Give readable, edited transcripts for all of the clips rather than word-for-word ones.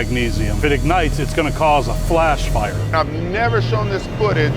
magnesium. If it ignites, it's going to cause a flash fire. I've never shown this footage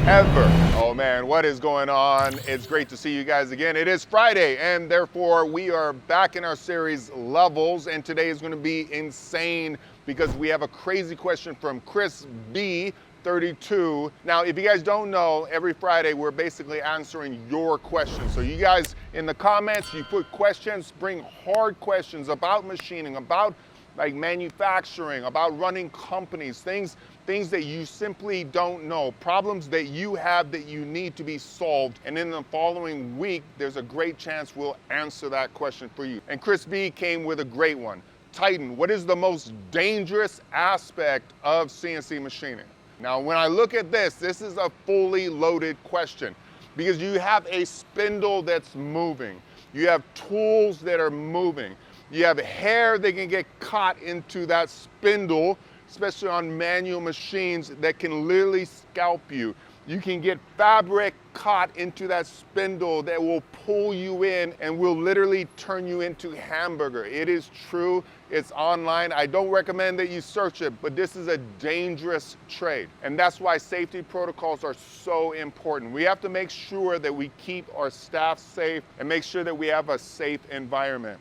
ever. Oh man, what is going on? It's great to see you guys again. It is Friday, and therefore we are back in our series Levels, and today is going to be insane because we have a crazy question from Chris B. 32. Now, if you guys don't know, every Friday we're basically answering your questions. So you guys in the comments, you put questions, bring hard questions about machining, about like manufacturing, about running companies, things that you simply don't know, problems that you have that you need to be solved. And in the following week, there's a great chance we'll answer that question for you. And Chris B came with a great one. Titan, what is the most dangerous aspect of CNC machining? Now, when I look at this is a fully loaded question because you have a spindle that's moving. You have tools that are moving. You have hair that can get caught into that spindle, especially on manual machines that can literally scalp you. You can get fabric caught into that spindle that will pull you in and will literally turn you into hamburger. It is true, it's online. I don't recommend that you search it, but this is a dangerous trade. And that's why safety protocols are so important. We have to make sure that we keep our staff safe and make sure that we have a safe environment.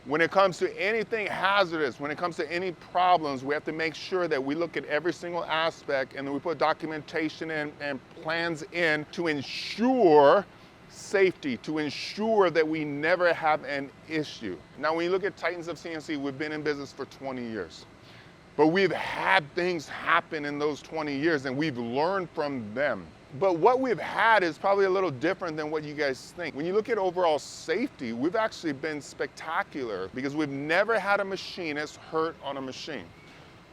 When it comes to anything hazardous, when it comes to any problems, we have to make sure that we look at every single aspect and then we put documentation in and plans in to ensure safety, to ensure that we never have an issue. Now, when you look at Titans of CNC, we've been in business for 20 years. But we've had things happen in those 20 years and we've learned from them. But what we've had is probably a little different than what you guys think. When you look at overall safety, we've actually been spectacular because we've never had a machinist hurt on a machine.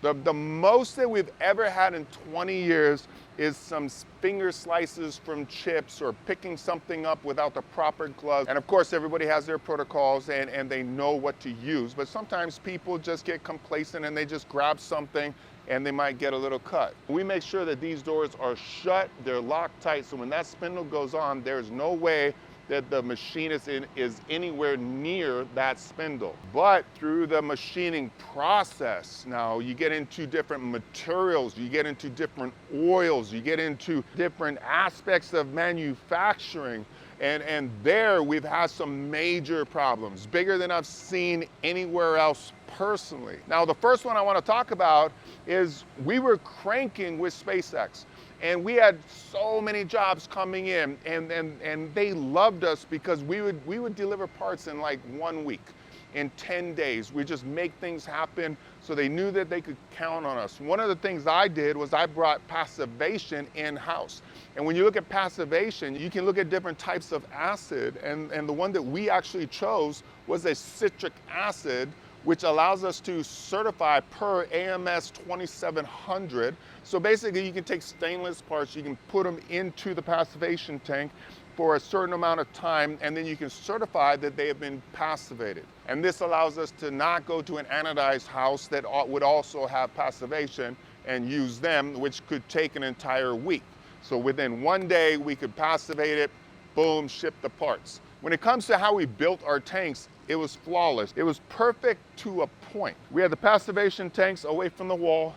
The most that we've ever had in 20 years is some finger slices from chips or picking something up without the proper gloves. And of course, everybody has their protocols and they know what to use. But sometimes people just get complacent and they just grab something and they might get a little cut. We make sure that these doors are shut, they're locked tight, so when that spindle goes on, there's no way that the machinist is anywhere near that spindle. But through the machining process, now you get into different materials, you get into different oils, you get into different aspects of manufacturing, and there we've had some major problems, bigger than I've seen anywhere else personally. Now, the first one I want to talk about is we were cranking with SpaceX. And we had so many jobs coming in, and they loved us because we would deliver parts in like 1 week, in 10 days. We just make things happen so they knew that they could count on us. One of the things I did was I brought passivation in-house. And when you look at passivation, you can look at different types of acid, and the one that we actually chose was a citric acid, which allows us to certify per AMS 2700. So basically you can take stainless parts, you can put them into the passivation tank for a certain amount of time, and then you can certify that they have been passivated. And this allows us to not go to an anodized house that would also have passivation and use them, which could take an entire week. So within 1 day, we could passivate it, boom, ship the parts. When it comes to how we built our tanks, it was flawless. It was perfect to a point. We had the passivation tanks away from the wall.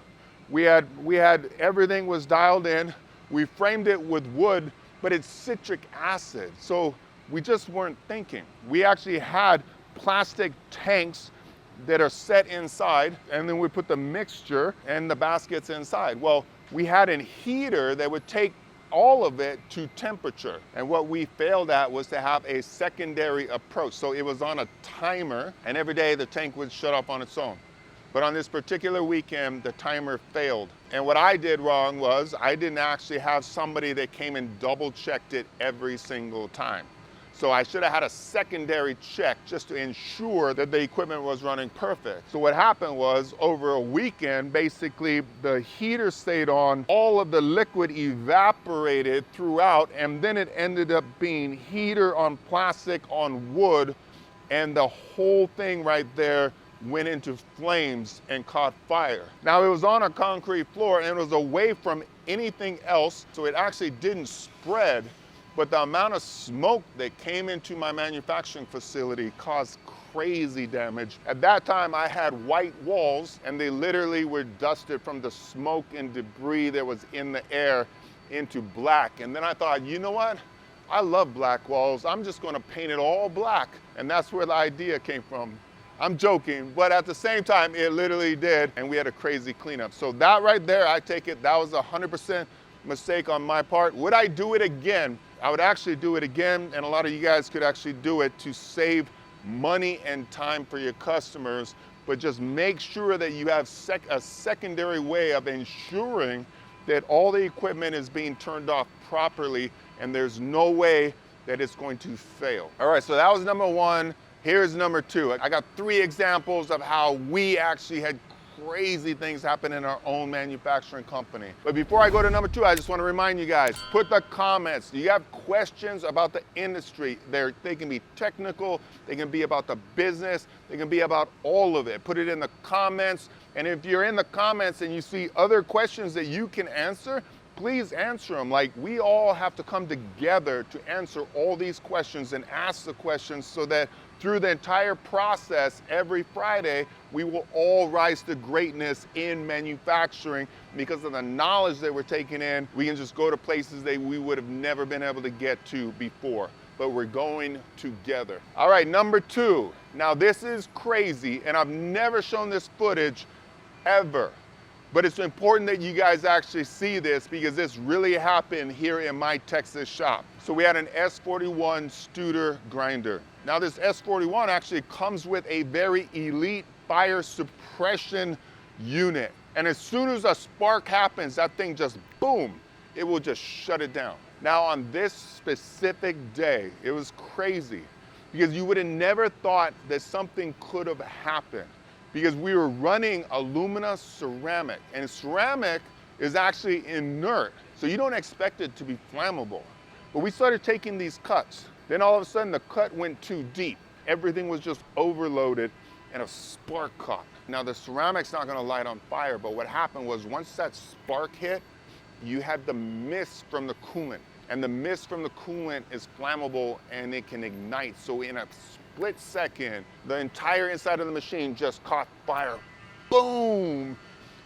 We had everything was dialed in. We framed it with wood, but it's citric acid. So we just weren't thinking. We actually had plastic tanks that are set inside, and then we put the mixture and the baskets inside. Well, we had a heater that would take all of it to temperature. And what we failed at was to have a secondary approach. So it was on a timer, and every day the tank would shut off on its own. But on this particular weekend, the timer failed. And what I did wrong was I didn't actually have somebody that came and double checked it every single time. So I should have had a secondary check just to ensure that the equipment was running perfect. So what happened was over a weekend, basically the heater stayed on, all of the liquid evaporated throughout, and then it ended up being heater on plastic on wood, and the whole thing right there went into flames and caught fire. Now, it was on a concrete floor and it was away from anything else, so it actually didn't spread, but the amount of smoke that came into my manufacturing facility caused crazy damage. At that time, I had white walls, and they literally were dusted from the smoke and debris that was in the air into black. And then I thought, you know what? I love black walls. I'm just gonna paint it all black. And that's where the idea came from. I'm joking, but at the same time, it literally did, and we had a crazy cleanup. So that right there, I take it, that was 100% mistake on my part. Would I do it again? I would actually do it again, and a lot of you guys could actually do it to save money and time for your customers, but just make sure that you have a secondary way of ensuring that all the equipment is being turned off properly, and there's no way that it's going to fail. All right, so that was number one. Here's number two. I got 3 examples of how we actually had crazy things happen in our own manufacturing company. But before I go to number 2, I just want to remind you guys, put the comments. Do you have questions about the industry? They can be technical, they can be about the business, they can be about all of it. Put it in the comments. And if you're in the comments and you see other questions that you can answer, please answer them. Like, we all have to come together to answer all these questions and ask the questions so that through the entire process, every Friday, we will all rise to greatness in manufacturing because of the knowledge that we're taking in. We can just go to places that we would have never been able to get to before, but we're going together. All right, number 2. Now this is crazy, and I've never shown this footage ever. But it's important that you guys actually see this because this really happened here in my Texas shop. So we had an S41 Studer grinder. Now this S41 actually comes with a very elite fire suppression unit. And as soon as a spark happens, that thing just boom, it will just shut it down. Now on this specific day, it was crazy because you would have never thought that something could have happened, because we were running alumina ceramic, and ceramic is actually inert, so you don't expect it to be flammable. But we started taking these cuts. Then all of a sudden the cut went too deep. Everything was just overloaded and a spark caught. Now the ceramic's not gonna light on fire, but what happened was once that spark hit, you had the mist from the coolant. And the mist from the coolant is flammable and it can ignite. So in a split second, the entire inside of the machine just caught fire. Boom!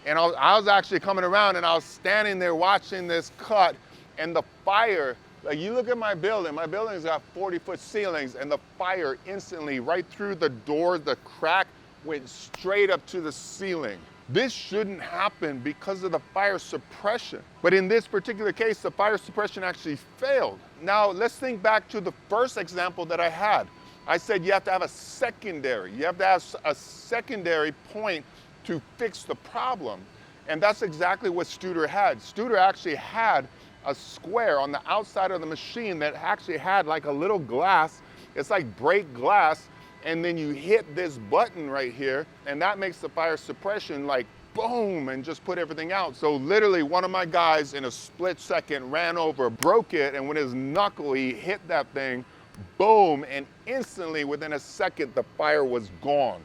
And I was actually coming around and I was standing there watching this cut, and the fire, like, you look at my building's got 40-foot ceilings, and the fire instantly right through the door, the crack went straight up to the ceiling. This shouldn't happen because of the fire suppression. But in this particular case, the fire suppression actually failed. Now let's think back to the first example that I had. I said you have to have a secondary. You have to have a secondary point to fix the problem. And that's exactly what Studer had. Studer actually had a square on the outside of the machine that actually had like a little glass. It's like break glass. And then you hit this button right here, and that makes the fire suppression like boom, and just put everything out. So literally one of my guys in a split second ran over, broke it, and with his knuckle, he hit that thing, boom, and instantly within a second, the fire was gone.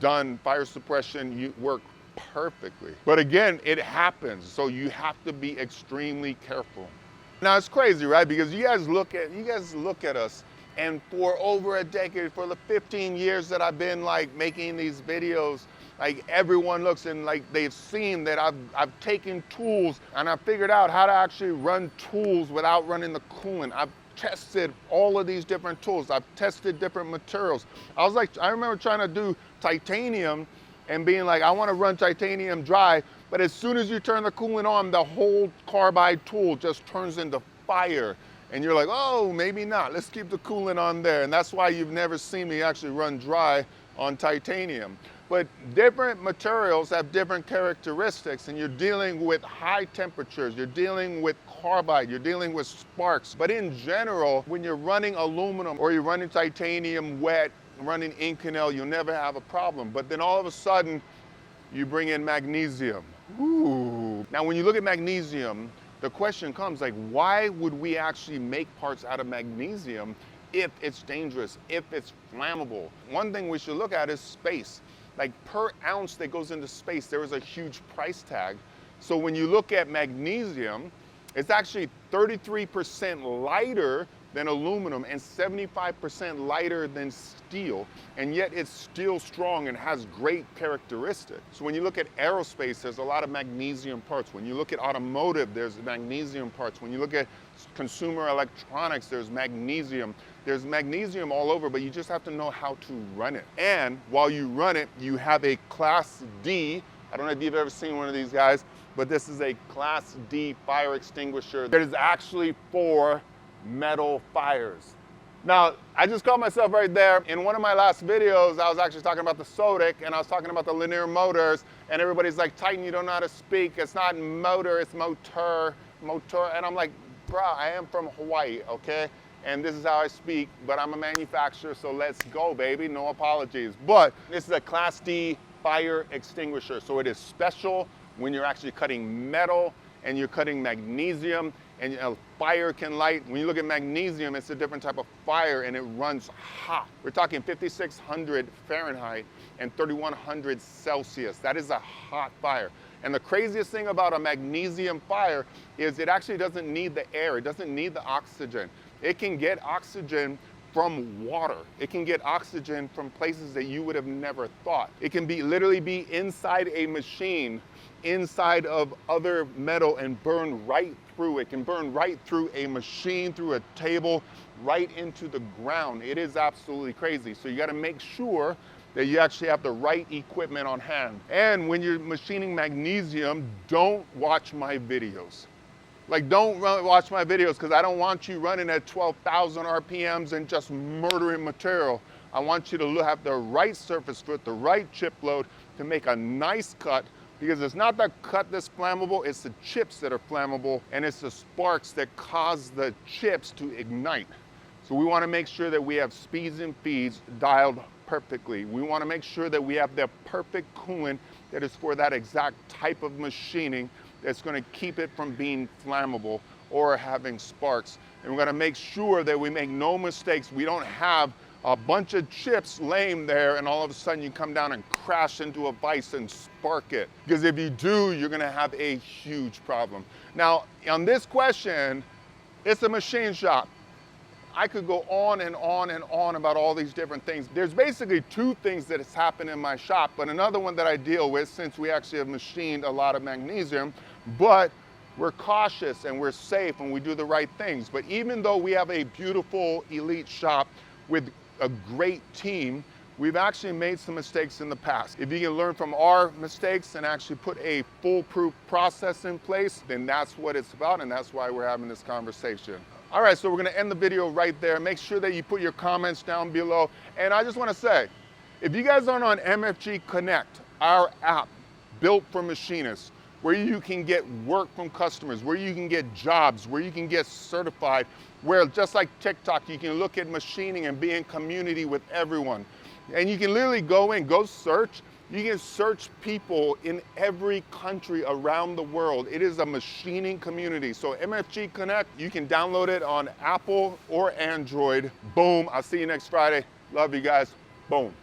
Done. Fire suppression worked perfectly. But again, it happens, so you have to be extremely careful. Now it's crazy, right? Because you guys look at us, and for over a decade, for the 15 years that I've been like making these videos, like everyone looks and like they've seen that I've taken tools and I've figured out how to actually run tools without running the coolant. I've tested all of these different tools. I've tested different materials. I remember trying to do titanium and being like, I want to run titanium dry, but as soon as you turn the coolant on, the whole carbide tool just turns into fire. And you're like, oh, maybe not. Let's keep the coolant on there. And that's why you've never seen me actually run dry on titanium. But different materials have different characteristics, and you're dealing with high temperatures, you're dealing with carbide, you're dealing with sparks. But in general, when you're running aluminum or you're running titanium wet, running Inconel, you'll never have a problem. But then all of a sudden, you bring in magnesium. Ooh. Now, when you look at magnesium, the question comes like, why would we actually make parts out of magnesium if it's dangerous, if it's flammable? One thing we should look at is space. Like per ounce that goes into space, there is a huge price tag. So when you look at magnesium, It's actually 33% lighter than aluminum and 75% lighter than steel, and yet it's still strong and has great characteristics. So when you look at aerospace, there's a lot of magnesium parts. When you look at automotive, there's magnesium parts. When you look at consumer electronics, there's magnesium. There's magnesium all over, but you just have to know how to run it. And while you run it, you have a Class D. I don't know if you've ever seen one of these guys, but this is a Class D fire extinguisher that is actually for metal fires. Now, I just caught myself right there. In one of my last videos, I was actually talking about the Sodic, and I was talking about the linear motors, and everybody's like, Titan, you don't know how to speak. It's not motor, it's motor. And I'm like, bruh, I am from Hawaii, okay? And this is how I speak, but I'm a manufacturer, so let's go, baby, no apologies. But this is a Class D fire extinguisher, so it is special when you're actually cutting metal and you're cutting magnesium, and a fire can light. When you look at magnesium, it's a different type of fire and it runs hot. We're talking 5,600 Fahrenheit and 3,100 Celsius. That is a hot fire. And the craziest thing about a magnesium fire is it actually doesn't need the air. It doesn't need the oxygen. It can get oxygen from water. It can get oxygen from places that you would have never thought. It can literally be inside a machine, inside of other metal, and burn right through. It can burn right through a machine, through a table, right into the ground. It is absolutely crazy. So you got to make sure that you actually have the right equipment on hand. And when you're machining magnesium, don't watch my videos. Like, don't watch my videos, because I don't want you running at 12,000 RPMs and just murdering material. I want you to have the right surface foot, the right chip load to make a nice cut, because it's not the cut that's flammable, it's the chips that are flammable, and it's the sparks that cause the chips to ignite. So we want to make sure that we have speeds and feeds dialed perfectly. We want to make sure that we have the perfect coolant that is for that exact type of machining that's going to keep it from being flammable or having sparks. And we're going to make sure that we make no mistakes. We don't have a bunch of chips laying there and all of a sudden you come down and crash into a vise and spark it. Because if you do, you're going to have a huge problem. Now, on this question, it's a machine shop. I could go on and on and on about all these different things. There's basically two things that has happened in my shop, but another one that I deal with, since we actually have machined a lot of magnesium, but we're cautious and we're safe and we do the right things. But even though we have a beautiful elite shop with a great team, we've actually made some mistakes in the past. If you can learn from our mistakes and actually put a foolproof process in place, then that's what it's about, and that's why we're having this conversation. All right, so we're gonna end the video right there. Make sure that you put your comments down below. And I just wanna say, if you guys aren't on MFG Connect, our app built for machinists, where you can get work from customers, where you can get jobs, where you can get certified, where just like TikTok, you can look at machining and be in community with everyone. And you can literally go search. You can search people in every country around the world. It is a machining community. So MFG Connect, you can download it on Apple or Android. Boom, I'll see you next Friday. Love you guys, boom.